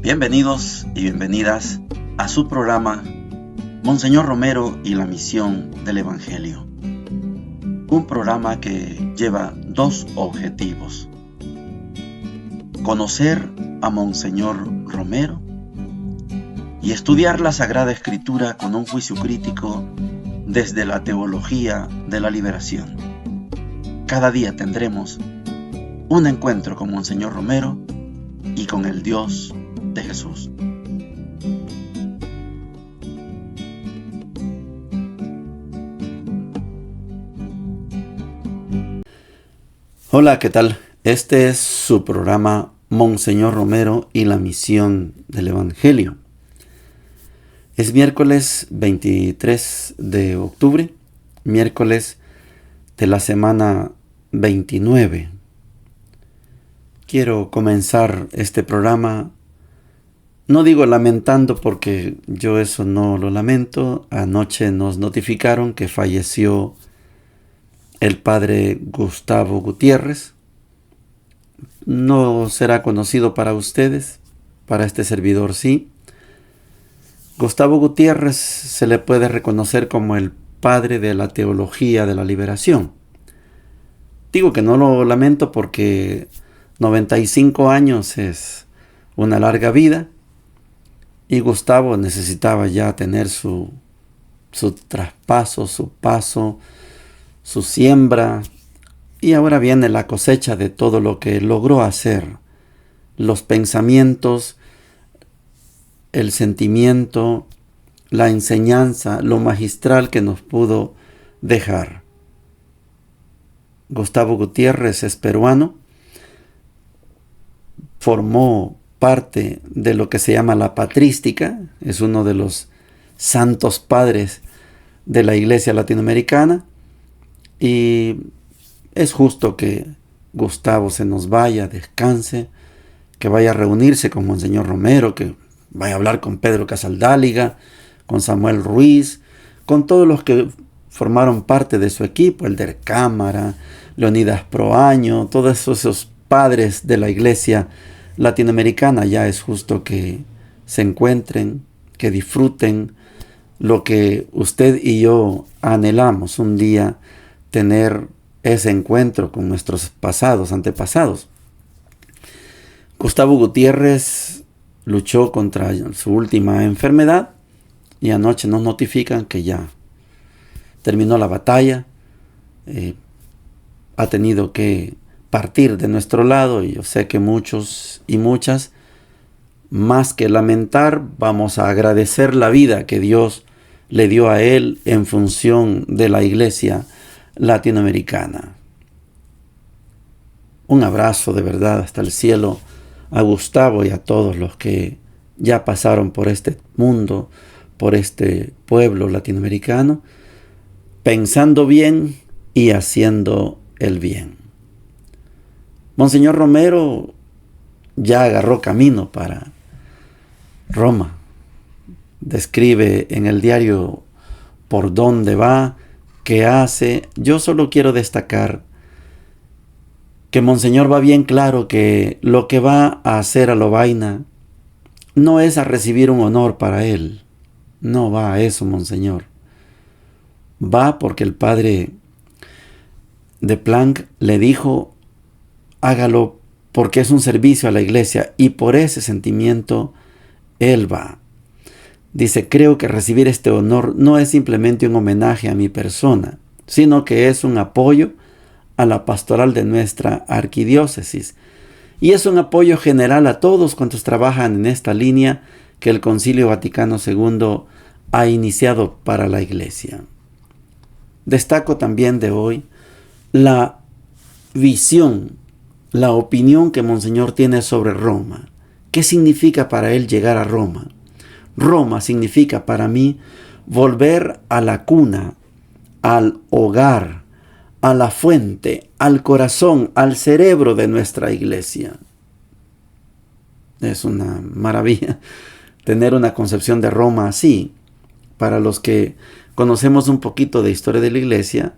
Bienvenidos y bienvenidas a su programa Monseñor Romero y la misión del Evangelio. Un programa que lleva dos objetivos: conocer a Monseñor Romero y estudiar la Sagrada Escritura con un juicio crítico desde la teología de la liberación. Cada día tendremos un encuentro con Monseñor Romero y con el Dios de Jesús. Hola, ¿qué tal? Este es su programa Monseñor Romero y la misión del Evangelio. Es miércoles 23 de octubre, miércoles de la semana 29. Quiero comenzar este programa, no digo lamentando porque yo eso no lo lamento. Anoche nos notificaron que falleció el padre Gustavo Gutiérrez. No será conocido para ustedes, para este servidor sí. Gustavo Gutiérrez se le puede reconocer como el padre de la teología de la liberación. Digo que no lo lamento porque 95 años es una larga vida y Gustavo necesitaba ya tener su traspaso, su paso, su siembra, y ahora viene la cosecha de todo lo que logró hacer, los pensamientos, el sentimiento, la enseñanza, lo magistral que nos pudo dejar. Gustavo Gutiérrez es peruano, formó parte de lo que se llama la patrística, es uno de los santos padres de la Iglesia latinoamericana, y es justo que Gustavo se nos vaya, descanse, que vaya a reunirse con Monseñor Romero, que vaya a hablar con Pedro Casaldáliga, con Samuel Ruiz, con todos los que formaron parte de su equipo, Elder Cámara, Leonidas Proaño, todos esos padres de la Iglesia latinoamericana. Ya es justo que se encuentren, que disfruten lo que usted y yo anhelamos un día, tener ese encuentro con nuestros antepasados. Gustavo Gutiérrez luchó contra su última enfermedad y anoche nos notifican que ya terminó la batalla. Ha tenido que partir de nuestro lado, y yo sé que muchos y muchas, más que lamentar, vamos a agradecer la vida que Dios le dio a él en función de la Iglesia latinoamericana. Un abrazo de verdad hasta el cielo a Gustavo y a todos los que ya pasaron por este mundo, por este pueblo latinoamericano, pensando bien y haciendo el bien. Monseñor Romero ya agarró camino para Roma. Describe en el diario por dónde va, qué hace. Yo solo quiero destacar que Monseñor va bien claro que lo que va a hacer a Lovaina no es a recibir un honor para él. No va a eso, Monseñor. Va porque el padre de Planck le dijo: hágalo porque es un servicio a la Iglesia, y por ese sentimiento él va. Dice: creo que recibir este honor no es simplemente un homenaje a mi persona, sino que es un apoyo a la pastoral de nuestra arquidiócesis. Y es un apoyo general a todos cuantos trabajan en esta línea que el Concilio Vaticano II ha iniciado para la Iglesia. Destaco también de hoy la visión, la opinión que Monseñor tiene sobre Roma. ¿Qué significa para él llegar a Roma? Roma significa para mí volver a la cuna, al hogar, a la fuente, al corazón, al cerebro de nuestra Iglesia. Es una maravilla tener una concepción de Roma así. Para los que conocemos un poquito de historia de la Iglesia,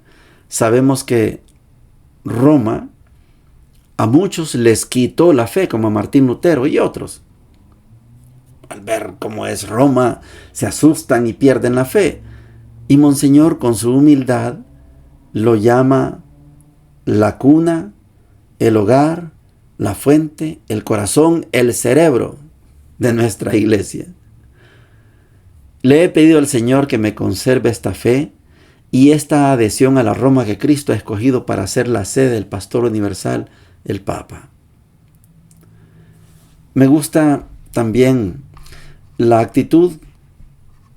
sabemos que Roma a muchos les quitó la fe, como a Martín Lutero y otros. al ver cómo es Roma, se asustan y pierden la fe. Y Monseñor, con su humildad, lo llama la cuna, el hogar, la fuente, el corazón, el cerebro de nuestra iglesia. Le he pedido al Señor que me conserve esta fe y esta adhesión a la Roma que Cristo ha escogido para ser la sede del Pastor Universal, el Papa. Me gusta también la actitud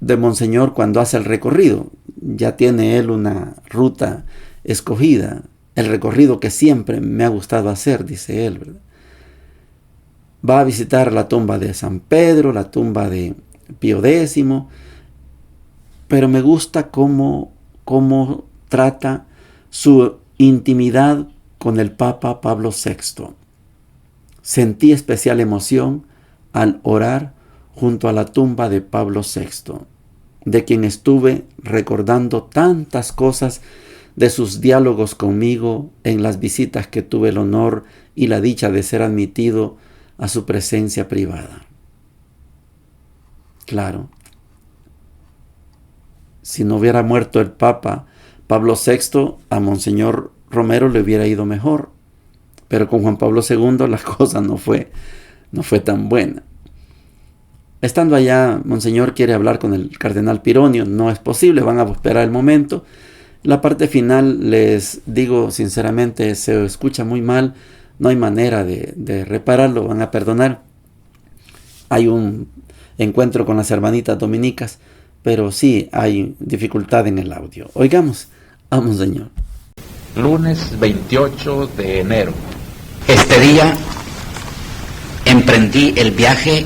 de Monseñor cuando hace el recorrido. Ya tiene él una ruta escogida, el recorrido que siempre me ha gustado hacer, dice él, ¿verdad? Va a visitar la tumba de San Pedro, la tumba de Pío X, pero me gusta cómo trata su intimidad con el Papa Pablo VI. Sentí especial emoción al orar junto a la tumba de Pablo VI, de quien estuve recordando tantas cosas de sus diálogos conmigo en las visitas que tuve el honor y la dicha de ser admitido a su presencia privada. Claro, si no hubiera muerto el Papa Pablo VI, a Monseñor Romero le hubiera ido mejor, pero con Juan Pablo II la cosa no fue tan buena. Estando allá, Monseñor quiere hablar con el cardenal Pironio, no es posible, van a esperar el momento. La parte final, les digo sinceramente, se escucha muy mal, no hay manera de repararlo, van a perdonar. Hay un encuentro con las hermanitas dominicas, pero sí hay dificultad en el audio. Oigamos a Monseñor. Lunes 28 de enero. Este día emprendí el viaje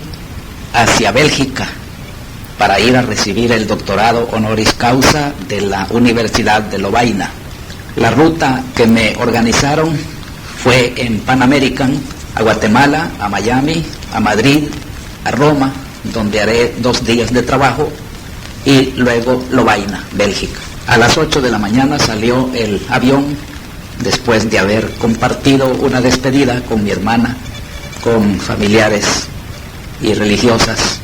hacia Bélgica para ir a recibir el doctorado honoris causa de la Universidad de Lovaina. La ruta que me organizaron fue en Pan American, a Guatemala, a Miami, a Madrid, a Roma, donde haré 2 días de trabajo, y luego Lovaina, Bélgica. A las 8 de la mañana salió el avión, después de haber compartido una despedida con mi hermana, con familiares y religiosas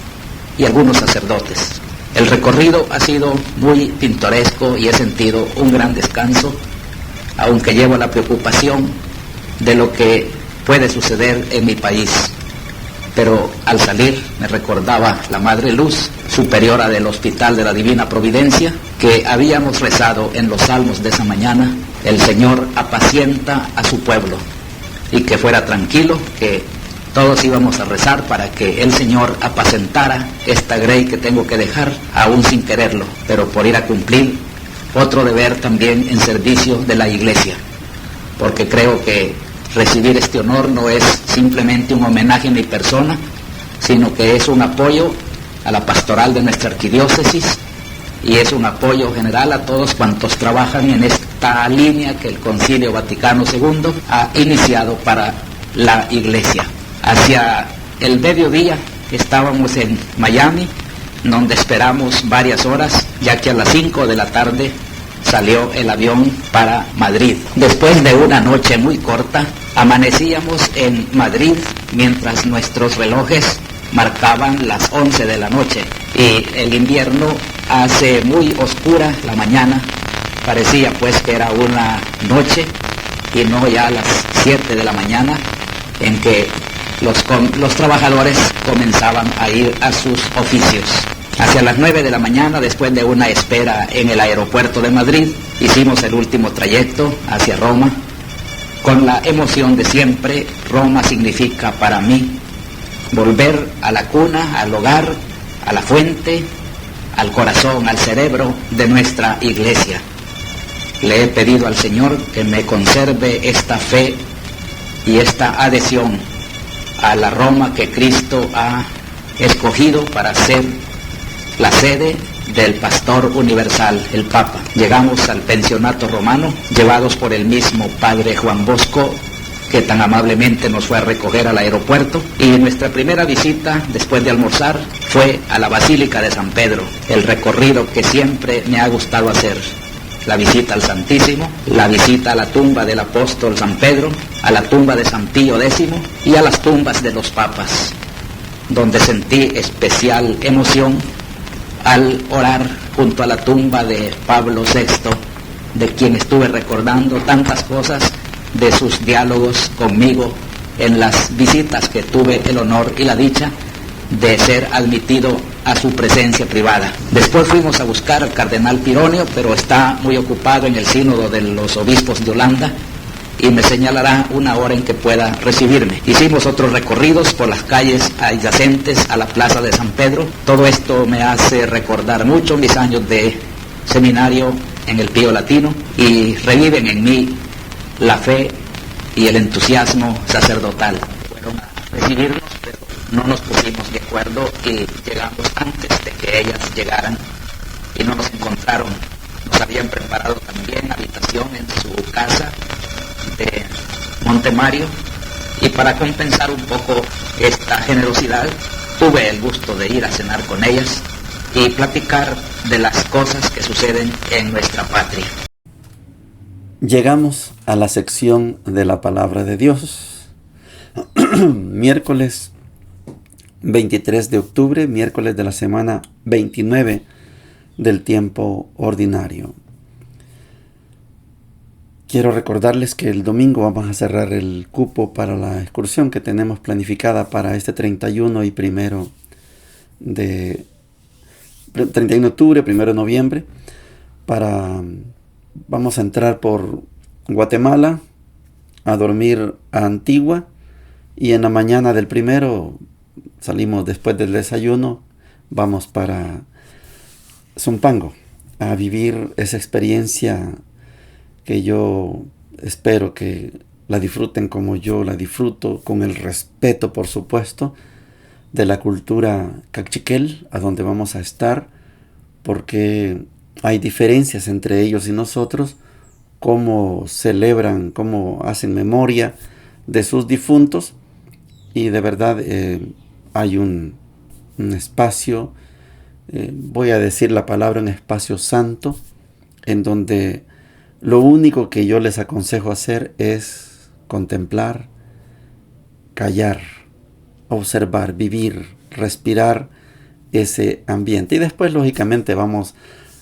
y algunos sacerdotes. El recorrido ha sido muy pintoresco y he sentido un gran descanso, aunque llevo la preocupación de lo que puede suceder en mi país. Pero al salir me recordaba la Madre Luz, superiora del Hospital de la Divina Providencia, que habíamos rezado en los salmos de esa mañana: el Señor apacienta a su pueblo, y que fuera tranquilo, que todos íbamos a rezar para que el Señor apacentara esta grey que tengo que dejar, aún sin quererlo, pero por ir a cumplir otro deber también en servicio de la Iglesia, porque creo que recibir este honor no es simplemente un homenaje a mi persona, sino que es un apoyo a la pastoral de nuestra arquidiócesis y es un apoyo general a todos cuantos trabajan en esta línea que el Concilio Vaticano II ha iniciado para la Iglesia. Hacia el mediodía estábamos en Miami, donde esperamos varias horas, ya que a las 5 de la tarde salió el avión para Madrid. Después de una noche muy corta, amanecíamos en Madrid mientras nuestros relojes marcaban las 11 de la noche y el invierno hace muy oscura la mañana. Parecía pues que era una noche y no ya las 7 de la mañana en que los trabajadores comenzaban a ir a sus oficios. Hacia las 9 de la mañana, después de una espera en el aeropuerto de Madrid, hicimos el último trayecto hacia Roma. Con la emoción de siempre, Roma significa para mí volver a la cuna, al hogar, a la fuente, al corazón, al cerebro de nuestra Iglesia. Le he pedido al Señor que me conserve esta fe y esta adhesión a la Roma que Cristo ha escogido para ser la sede del Pastor Universal, el Papa. Llegamos al pensionato romano, llevados por el mismo Padre Juan Bosco, que tan amablemente nos fue a recoger al aeropuerto, y nuestra primera visita, después de almorzar, fue a la Basílica de San Pedro, el recorrido que siempre me ha gustado hacer. La visita al Santísimo, la visita a la tumba del apóstol San Pedro, a la tumba de San Pío X y a las tumbas de los papas. donde sentí especial emoción al orar junto a la tumba de Pablo VI, de quien estuve recordando tantas cosas de sus diálogos conmigo en las visitas que tuve el honor y la dicha de ser admitido a su presencia privada. Después fuimos a buscar al cardenal Pironio, pero está muy ocupado en el sínodo de los obispos de Holanda y me señalará una hora en que pueda recibirme. Hicimos otros recorridos por las calles adyacentes a la plaza de San Pedro. Todo esto me hace recordar mucho mis años de seminario en el Pío Latino y reviven en mí la fe y el entusiasmo sacerdotal. Fueron a recibirnos, pero no nos pusimos de acuerdo y llegamos antes de que ellas llegaran y no nos encontraron. Nos habían preparado también habitación en su casa de Montemario y para compensar un poco esta generosidad tuve el gusto de ir a cenar con ellas y platicar de las cosas que suceden en nuestra patria. Llegamos a la sección de la palabra de Dios. Miércoles 23 de octubre, miércoles de la semana 29 del tiempo ordinario. Quiero recordarles que el domingo vamos a cerrar el cupo para la excursión que tenemos planificada para este 31 y 1 de 31 de octubre, 1 de noviembre. Vamos a entrar por Guatemala, a dormir a Antigua y en la mañana del 1 salimos después del desayuno, vamos para Zumpango a vivir esa experiencia que yo espero que la disfruten como yo la disfruto, con el respeto, por supuesto, de la cultura cachiquel, a donde vamos a estar, porque hay diferencias entre ellos y nosotros, cómo celebran, cómo hacen memoria de sus difuntos, y de verdad hay un espacio, voy a decir la palabra, un espacio santo, en donde lo único que yo les aconsejo hacer es contemplar, callar, observar, vivir, respirar ese ambiente. Y después, lógicamente, vamos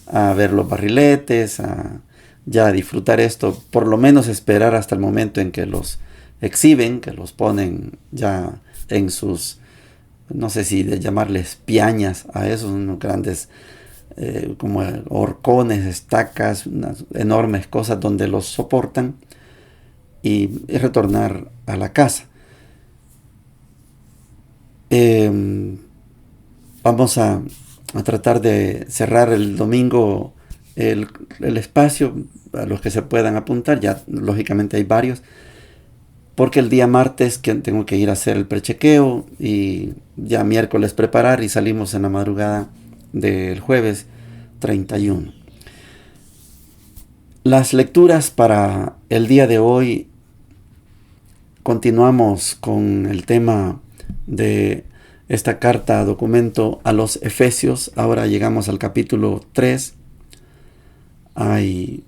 a ver los barriletes, a ya disfrutar esto, por lo menos esperar hasta el momento en que los exhiben, que los ponen ya en sus, no sé si de llamarles piañas a esos, unos grandes como horcones, estacas, unas enormes cosas donde los soportan y retornar a la casa. Vamos a tratar de cerrar el domingo el espacio a los que se puedan apuntar, ya lógicamente hay varios, porque el día martes que tengo que ir a hacer el prechequeo y ya miércoles preparar y salimos en la madrugada del jueves 31. Las lecturas para el día de hoy, continuamos con el tema de esta carta, documento a los Efesios. Ahora llegamos al capítulo 3. Hay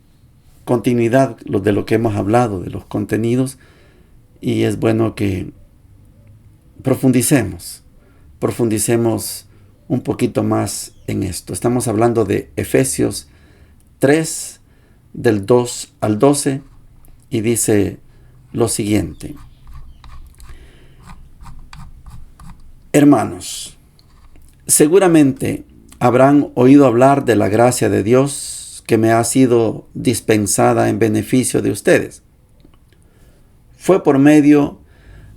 continuidad de lo que hemos hablado, de los contenidos, y es bueno que profundicemos un poquito más en esto. Estamos hablando de Efesios 3, del 2 al 12, y dice lo siguiente: Hermanos, seguramente habrán oído hablar de la gracia de Dios que me ha sido dispensada en beneficio de ustedes. Fue por medio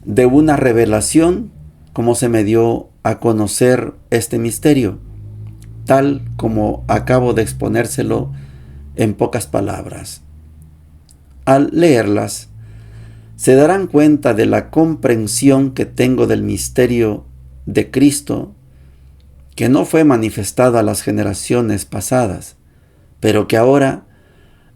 de una revelación como se me dio a conocer este misterio, tal como acabo de exponérselo en pocas palabras. Al leerlas, se darán cuenta de la comprensión que tengo del misterio de Cristo, que no fue manifestado a las generaciones pasadas, pero que ahora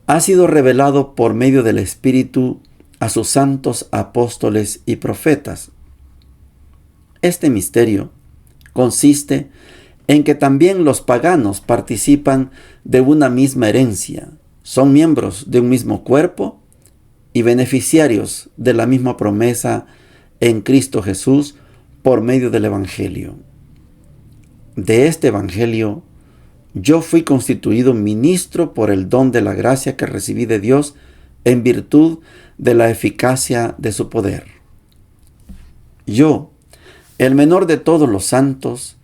ha sido revelado por medio del Espíritu a sus santos apóstoles y profetas. Este misterio consiste en que también los paganos participan de una misma herencia, son miembros de un mismo cuerpo y beneficiarios de la misma promesa en Cristo Jesús por medio del Evangelio. De este Evangelio yo fui constituido ministro por el don de la gracia que recibí de Dios en virtud de la eficacia de su poder. Yo, el menor de todos los santos,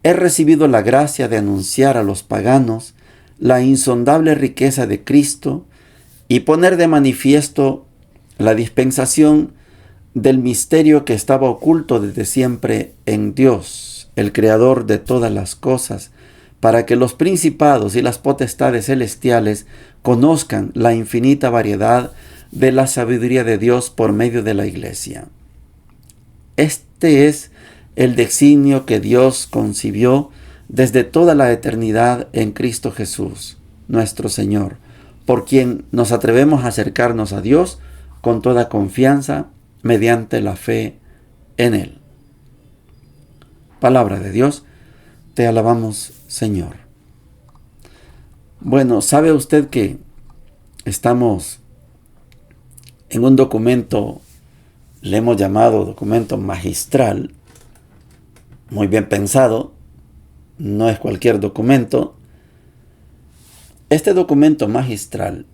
he recibido la gracia de anunciar a los paganos la insondable riqueza de Cristo y poner de manifiesto la dispensación del misterio que estaba oculto desde siempre en Dios, el Creador de todas las cosas, para que los principados y las potestades celestiales conozcan la infinita variedad de la sabiduría de Dios por medio de la Iglesia. Este es el designio que Dios concibió desde toda la eternidad en Cristo Jesús, nuestro Señor, por quien nos atrevemos a acercarnos a Dios con toda confianza mediante la fe en Él. Palabra de Dios, te alabamos, Señor. Bueno, ¿sabe usted que estamos en un documento, le hemos llamado documento magistral, muy bien pensado, no es cualquier documento? Este documento magistral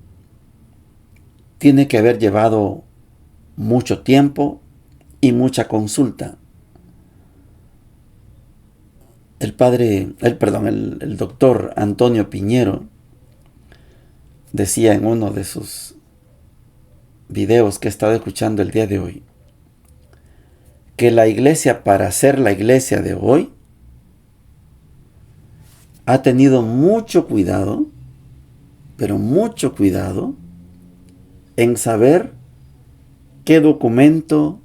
tiene que haber llevado mucho tiempo y mucha consulta. El doctor Antonio Piñero decía en uno de sus videos que he estado escuchando el día de hoy, que la iglesia, para ser la iglesia de hoy, ha tenido mucho cuidado, pero mucho cuidado, en saber qué documento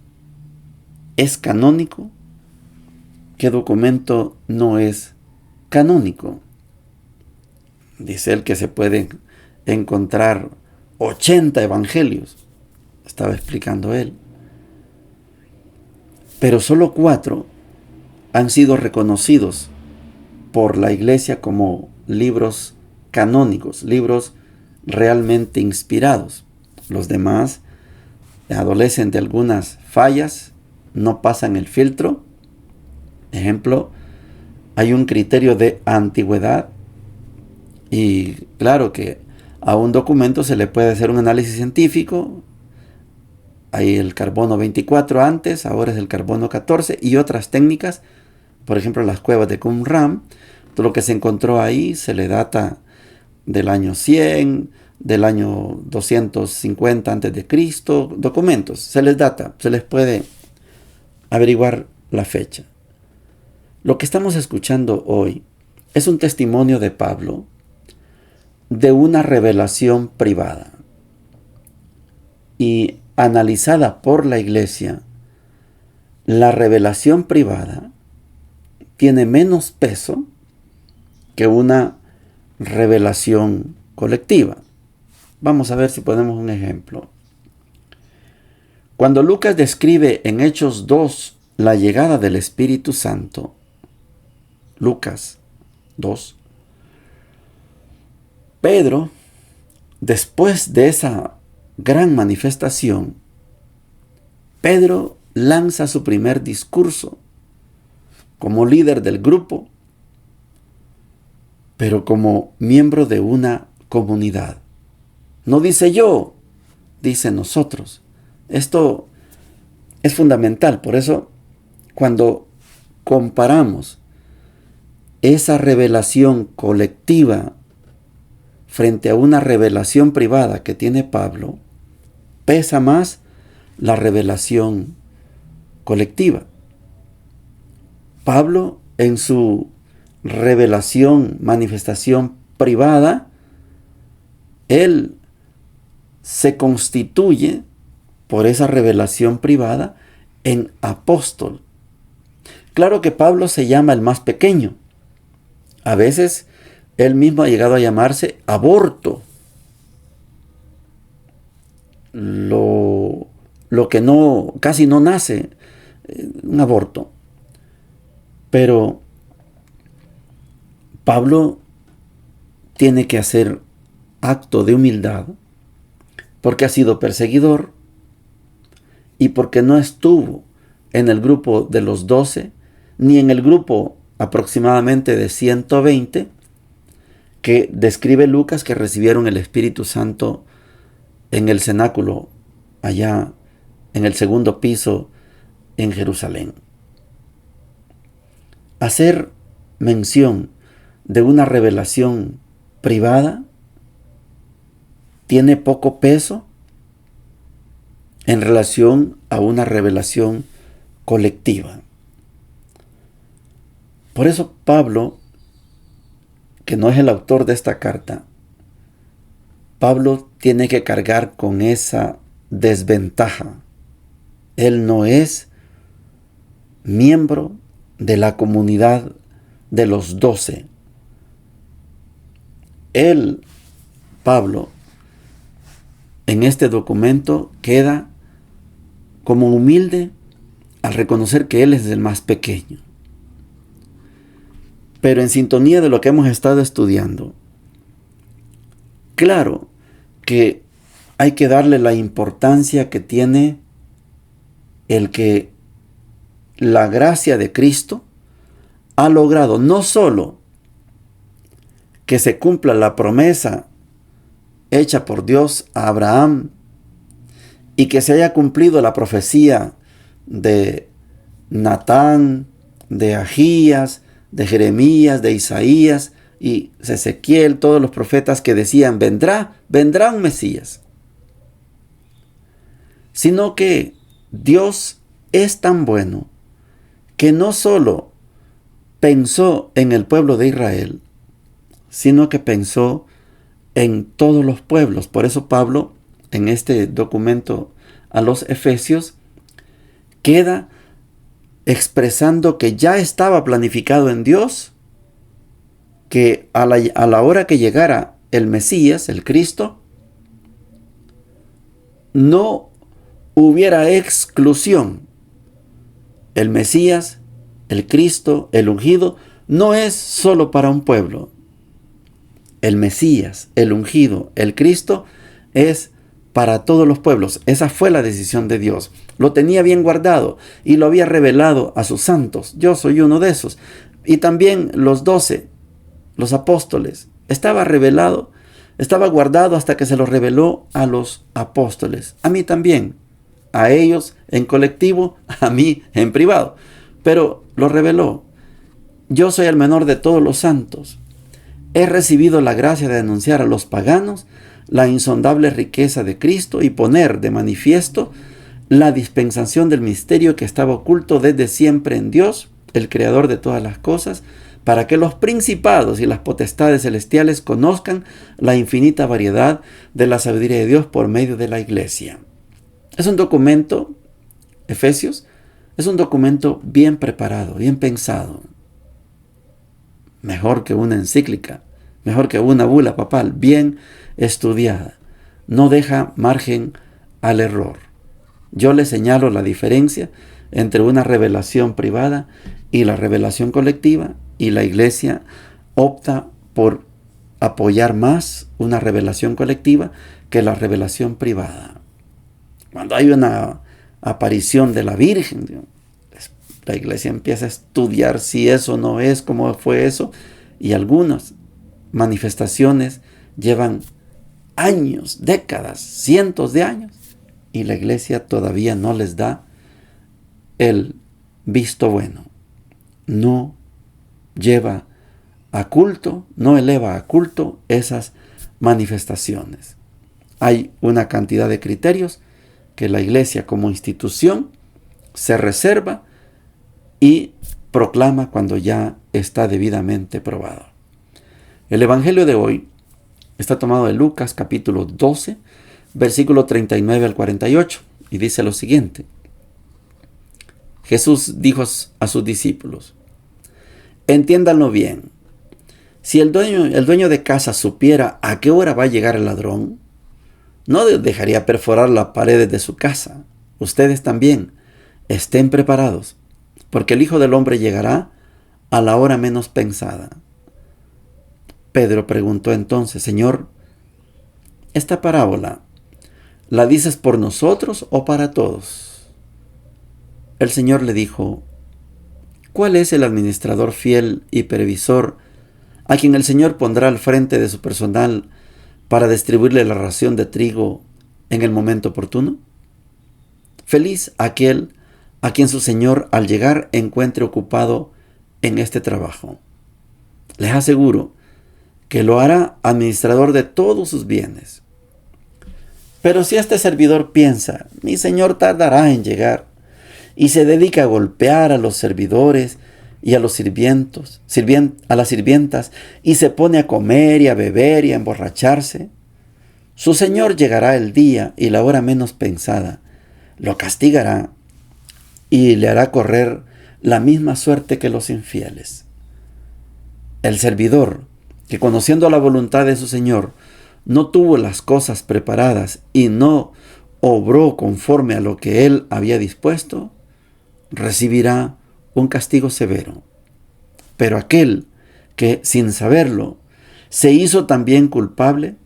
es canónico, qué documento no es canónico. Dice él que se pueden encontrar 80 evangelios, estaba explicando él, pero solo 4 han sido reconocidos por la Iglesia como libros canónicos, libros realmente inspirados. Los demás adolecen de algunas fallas, no pasan el filtro. Ejemplo, hay un criterio de antigüedad y claro que a un documento se le puede hacer un análisis científico. Hay el carbono 24 antes, ahora es el carbono 14 y otras técnicas. Por ejemplo, las cuevas de Qumran, todo lo que se encontró ahí se le data del año 100, del año 250 antes de Cristo, documentos, se les data, se les puede averiguar la fecha. Lo que estamos escuchando hoy es un testimonio de Pablo de una revelación privada y analizada por la Iglesia. La revelación privada tiene menos peso que una revelación colectiva. Vamos a ver si ponemos un ejemplo. Cuando Lucas describe en Hechos 2 la llegada del Espíritu Santo, Lucas 2, Pedro, después de esa gran manifestación, Pedro lanza su primer discurso como líder del grupo, pero como miembro de una comunidad. No dice yo, dice nosotros. Esto es fundamental. Por eso, cuando comparamos esa revelación colectiva frente a una revelación privada que tiene Pablo, pesa más la revelación colectiva. Pablo, en su revelación, manifestación privada, él se constituye por esa revelación privada en apóstol. Claro que Pablo se llama el más pequeño. A veces él mismo ha llegado a llamarse aborto. Lo que no, casi no nace, un aborto. Pero Pablo tiene que hacer acto de humildad porque ha sido perseguidor y porque no estuvo en el grupo de los 12, ni en el grupo aproximadamente de 120 que describe Lucas que recibieron el Espíritu Santo en el cenáculo, allá en el segundo piso en Jerusalén. Hacer mención de una revelación privada tiene poco peso en relación a una revelación colectiva. Por eso Pablo, que no es el autor de esta carta, Pablo tiene que cargar con esa desventaja. Él no es miembro de la comunidad de los 12. Él, Pablo, en este documento queda como humilde al reconocer que él es el más pequeño. Pero en sintonía de lo que hemos estado estudiando, claro que hay que darle la importancia que tiene el que la gracia de Cristo ha logrado no solo que se cumpla la promesa hecha por Dios a Abraham y que se haya cumplido la profecía de Natán, de Agías, de Jeremías, de Isaías y Ezequiel, todos los profetas que decían vendrá un Mesías, sino que Dios es tan bueno que no solo pensó en el pueblo de Israel, sino que pensó en todos los pueblos. Por eso Pablo, en este documento a los Efesios, queda expresando que ya estaba planificado en Dios que a la hora que llegara el Mesías, el Cristo, no hubiera exclusión. El Mesías, el Cristo, el ungido, no es solo para un pueblo. El Mesías, el ungido, el Cristo es para todos los pueblos. Esa fue la decisión de Dios. Lo tenía bien guardado y lo había revelado a sus santos. Yo soy uno de esos. Y también los 12, los apóstoles. Estaba revelado, estaba guardado hasta que se lo reveló a los apóstoles. A mí también. A ellos en colectivo, a mí en privado. Pero lo reveló. Yo soy el menor de todos los santos. He recibido la gracia de anunciar a los paganos la insondable riqueza de Cristo y poner de manifiesto la dispensación del misterio que estaba oculto desde siempre en Dios, el creador de todas las cosas, para que los principados y las potestades celestiales conozcan la infinita variedad de la sabiduría de Dios por medio de la iglesia. Es un documento, Efesios, es un documento bien preparado, bien pensado. Mejor que una encíclica, mejor que una bula papal, bien estudiada. No deja margen al error. Yo le señalo la diferencia entre una revelación privada y la revelación colectiva, y la iglesia opta por apoyar más una revelación colectiva que la revelación privada. Cuando hay una aparición de la Virgen, la iglesia empieza a estudiar si eso no es, cómo fue eso, y algunas manifestaciones llevan años, décadas, cientos de años, y la iglesia todavía no les da el visto bueno. No lleva a culto, no eleva a culto esas manifestaciones. Hay una cantidad de criterios que la iglesia como institución se reserva y proclama cuando ya está debidamente probado. El evangelio de hoy está tomado de Lucas capítulo 12, versículo 39 al 48, y dice lo siguiente. Jesús dijo a sus discípulos: entiéndanlo bien, si el dueño de casa supiera a qué hora va a llegar el ladrón, no dejaría perforar las paredes de su casa. Ustedes también estén preparados, porque el Hijo del Hombre llegará a la hora menos pensada. Pedro preguntó entonces: Señor, ¿esta parábola la dices por nosotros o para todos? el Señor le dijo: ¿cuál es el administrador fiel y previsor a quien el Señor pondrá al frente de su personal para distribuirle la ración de trigo en el momento oportuno? Feliz aquel a quien su Señor al llegar encuentre ocupado en este trabajo. Les aseguro que lo hará administrador de todos sus bienes. Pero si este servidor piensa: mi Señor tardará en llegar, y se dedica a golpear a los servidores y a los a las sirvientas, y se pone a comer y a beber y a emborracharse, su Señor llegará el día y la hora menos pensada, lo castigará y le hará correr la misma suerte que los infieles. El servidor, que conociendo la voluntad de su Señor, no tuvo las cosas preparadas y no obró conforme a lo que él había dispuesto, recibirá un castigo severo. Pero aquel que, sin saberlo, se hizo también culpable,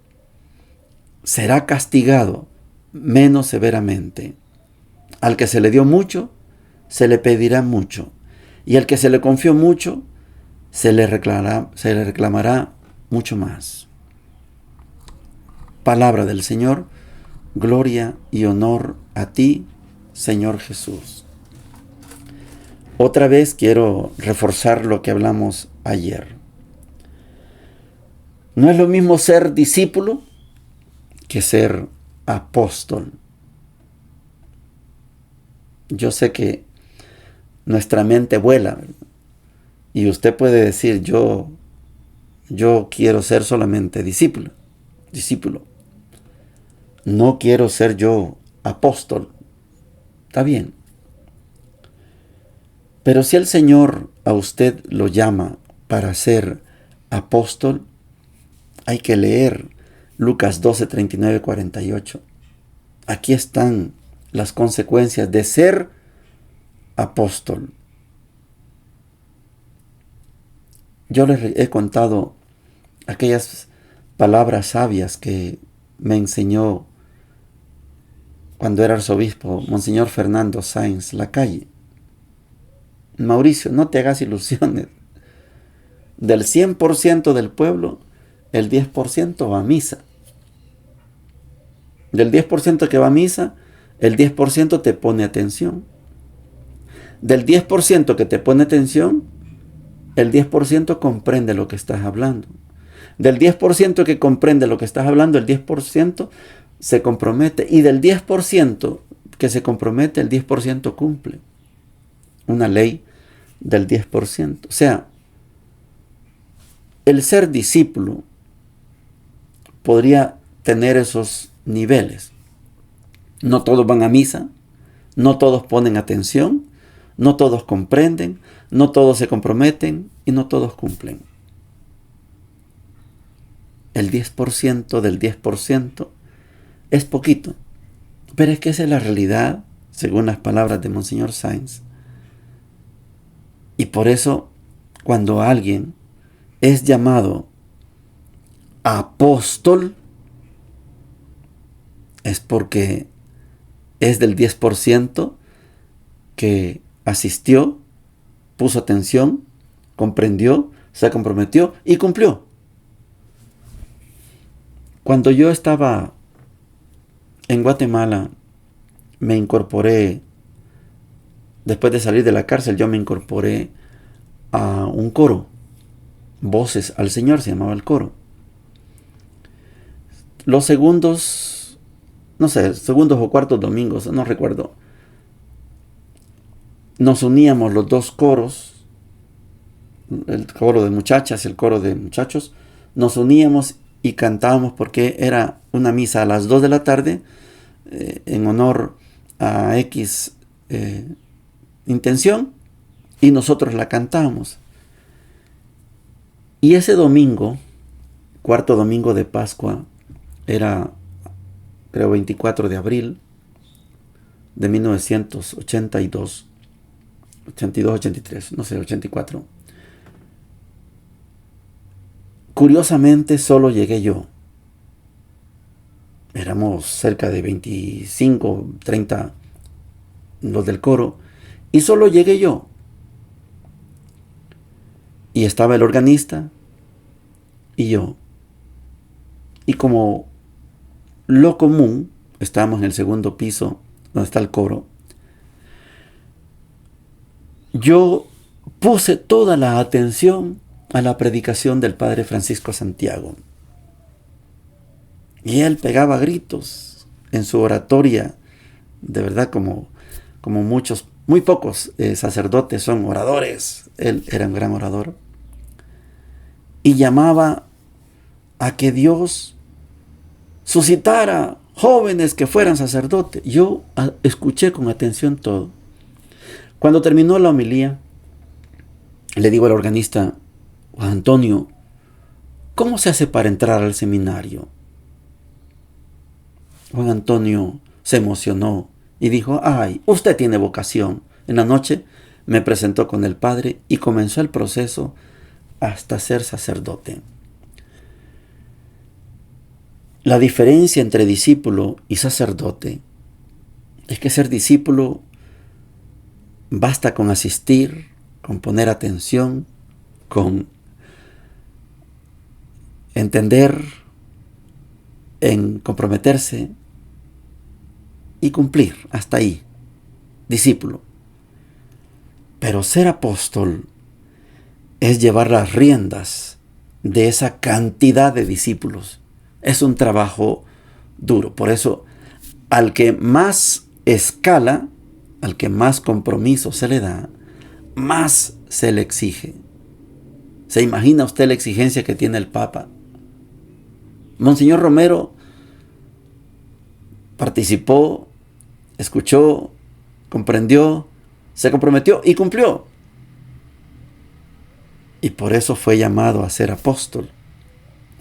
será castigado menos severamente. Al que se le dio mucho, se le pedirá mucho, y al que se le confió mucho, se le reclamará mucho más. Palabra del Señor. Gloria y honor a ti, Señor Jesús. Otra vez quiero reforzar lo que hablamos ayer. No es lo mismo ser discípulo que ser apóstol. Yo sé que nuestra mente vuela y usted puede decir: yo quiero ser solamente discípulo. No quiero ser yo apóstol. Está bien. Pero si el Señor a usted lo llama para ser apóstol, hay que leer Lucas 12, 39, 48. Aquí están las consecuencias de ser apóstol. Yo les he contado aquellas palabras sabias que me enseñó cuando era arzobispo Monseñor Fernando Sáenz Lacalle. Mauricio, no te hagas ilusiones. Del 100% del pueblo, el 10% va a misa. Del 10% que va a misa, el 10% te pone atención. Del 10% que te pone atención, el 10% comprende lo que estás hablando. Del 10% que comprende lo que estás hablando, el 10% se compromete. Y del 10% que se compromete, el 10% cumple. Una ley del 10%. O sea, el ser discípulo podría tener esos niveles. No todos van a misa, no todos ponen atención, no todos comprenden, no todos se comprometen y no todos cumplen. El 10% del 10% es poquito, pero es que esa es la realidad, según las palabras de Monseñor Sáenz. Y por eso, cuando alguien es llamado apóstol, es porque es del 10% que asistió, puso atención, comprendió, se comprometió y cumplió. Cuando yo estaba en Guatemala, me incorporé, después de salir de la cárcel, yo me incorporé a un coro, Voces al Señor se llamaba el coro. Los segundos o cuartos domingos, no recuerdo, nos uníamos los dos coros, el coro de muchachas y el coro de muchachos, nos uníamos y cantábamos porque era una misa a las 2 de la tarde en honor a X intención, y nosotros la cantábamos. Y ese domingo, cuarto domingo de Pascua, era creo 24 de abril de 1982, 83, no sé, 84. Curiosamente solo llegué yo. Éramos cerca de 25, 30 los del coro, Y solo llegué yo. Y estaba el organista y yo. Y como lo común, estábamos en el segundo piso, donde está el coro, yo puse toda la atención a la predicación del padre Francisco Santiago. Y él pegaba gritos en su oratoria, de verdad como muchos, muy pocos sacerdotes son oradores. Él era un gran orador. Y llamaba a que Dios suscitara jóvenes que fueran sacerdotes. Yo escuché con atención todo. Cuando terminó la homilía, le digo al organista: Juan Antonio, ¿cómo se hace para entrar al seminario? Juan Antonio se emocionó y dijo: ay, usted tiene vocación. En la noche me presentó con el padre y comenzó el proceso hasta ser sacerdote. La diferencia entre discípulo y sacerdote es que ser discípulo basta con asistir, con poner atención, con entender, en comprometerse y cumplir. Hasta ahí, discípulo. Pero ser apóstol es llevar las riendas de esa cantidad de discípulos. Es un trabajo duro. Por eso, al que más escala, al que más compromiso se le da, más se le exige. ¿Se imagina usted la exigencia que tiene el Papa? Monseñor Romero participó, escuchó, comprendió, se comprometió y cumplió. Y por eso fue llamado a ser apóstol.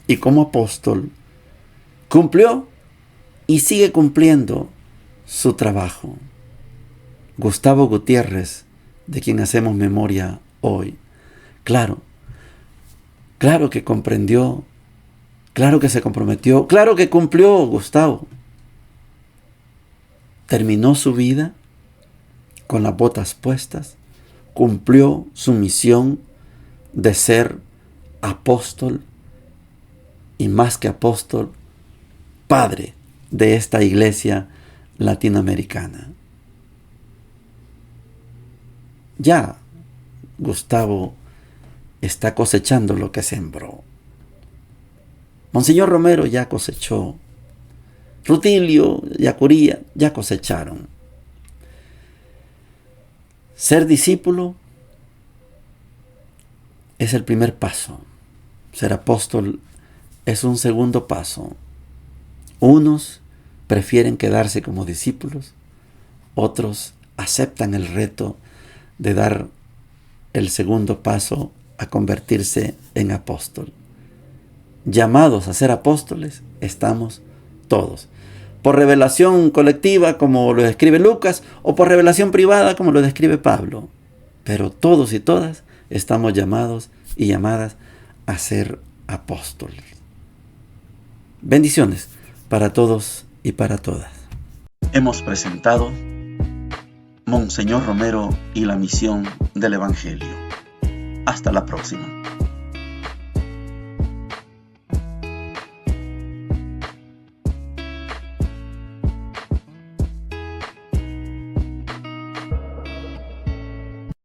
Y como apóstol cumplió y sigue cumpliendo su trabajo. Gustavo Gutiérrez, de quien hacemos memoria hoy. Claro que comprendió, claro que se comprometió, claro que cumplió Gustavo. Terminó su vida con las botas puestas, cumplió su misión de ser apóstol y, más que apóstol, padre de esta iglesia latinoamericana. Ya Gustavo está cosechando lo que sembró. Monseñor Romero ya cosechó. Rutilio y Acuría ya cosecharon. Ser discípulo es el primer paso. Ser apóstol es un segundo paso. Unos prefieren quedarse como discípulos, otros aceptan el reto de dar el segundo paso a convertirse en apóstol. Llamados a ser apóstoles estamos todos. Por revelación colectiva, como lo describe Lucas, o por revelación privada, como lo describe Pablo. Pero todos y todas estamos llamados y llamadas a ser apóstoles. Bendiciones para todos y para todas. Hemos presentado Monseñor Romero y la misión del Evangelio. Hasta la próxima.